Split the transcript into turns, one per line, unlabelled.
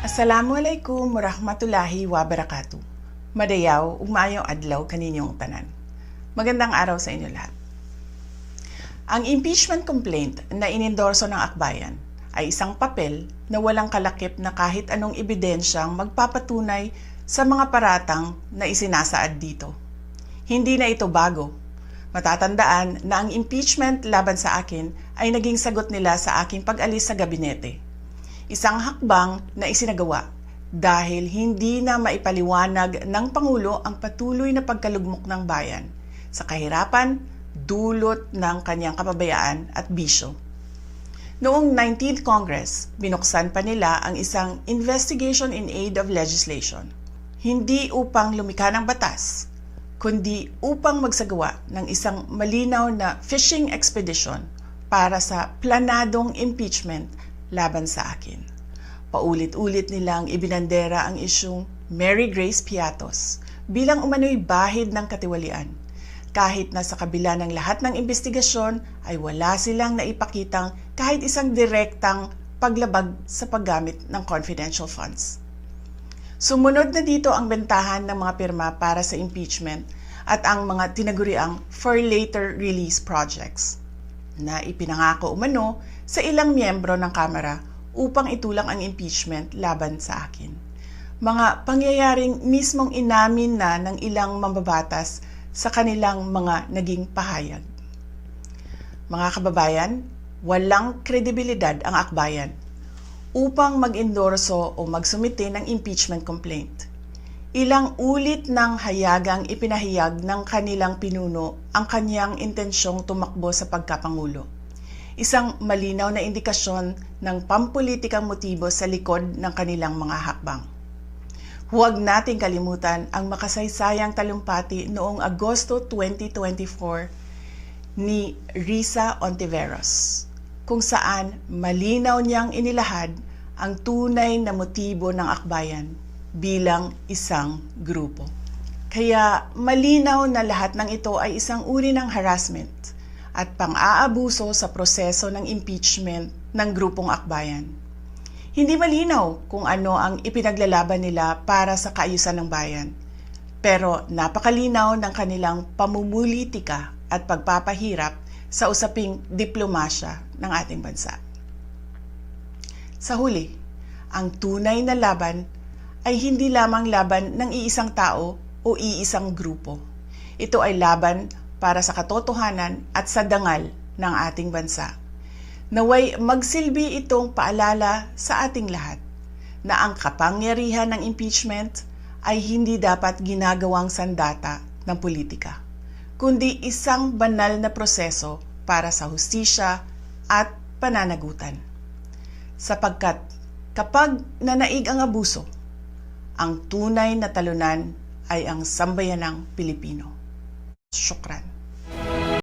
Assalamualaikum warahmatullahi wabarakatuh. Madayaw, ugmayong adlaw kaninyong tanan. Magandang araw sa inyo lahat. Ang impeachment complaint na inendorso ng akbayan ay isang papel na walang kalakip na kahit anong ebidensyang magpapatunay sa mga paratang na isinasaad dito. Hindi na ito bago. Matatandaan na ang impeachment laban sa akin ay naging sagot nila sa aking pag-alis sa gabinete. Isang hakbang na isinagawa dahil hindi na maipaliwanag ng Pangulo ang patuloy na pagkalugmok ng bayan sa kahirapan dulot ng kanyang kapabayaan at bisyo. Noong 19th Congress, binuksan pa nila ang isang Investigation in Aid of Legislation, hindi upang lumikha ng batas, kundi upang magsagawa ng isang malinaw na fishing expedition para sa planadong impeachment laban sa akin. Paulit-ulit nilang ibinandera ang isyung Mary Grace Piatos bilang umano'y bahid ng katiwalian. Kahit na sa kabila ng lahat ng investigasyon ay wala silang naipakitang kahit isang direktang paglabag sa paggamit ng confidential funds. Sumunod na dito ang bentahan ng mga pirma para sa impeachment at ang mga tinaguriang for later release projects na ipinangako umano sa ilang miyembro ng Kamara upang itulang ang impeachment laban sa akin. Mga pangyayaring mismong inamin na ng ilang mambabatas sa kanilang mga naging pahayag. Mga kababayan, walang kredibilidad ang akbayan upang mag-endorso o magsumite ng impeachment complaint. Ilang ulit ng hayagang ipinahayag ng kanilang pinuno ang kanyang intensyong tumakbo sa pagkapangulo. Isang malinaw na indikasyon ng pampulitikang motibo sa likod ng kanilang mga hakbang. Huwag nating kalimutan ang makasaysayang talumpati noong Agosto 2024 ni Risa Ontiveros, kung saan malinaw niyang inilahad ang tunay na motibo ng akbayan bilang isang grupo. Kaya malinaw na lahat ng ito ay isang uri ng harassment at pang-aabuso sa proseso ng impeachment ng grupong akbayan. Hindi malinaw kung ano ang ipinaglalaban nila para sa kaayusan ng bayan, pero napakalinaw ng kanilang pamumulitika at pagpapahirap sa usaping diplomasya ng ating bansa. Sa huli, ang tunay na laban ay hindi lamang laban ng iisang tao o iisang grupo. Ito ay laban para sa katotohanan at sa dangal ng ating bansa. Naway magsilbi itong paalala sa ating lahat na ang kapangyarihan ng impeachment ay hindi dapat ginagawang sandata ng politika, kundi isang banal na proseso para sa hustisya at pananagutan. Sapagkat kapag nanaig ang abuso, ang tunay na talunan ay ang sambayanang Pilipino. Syukran.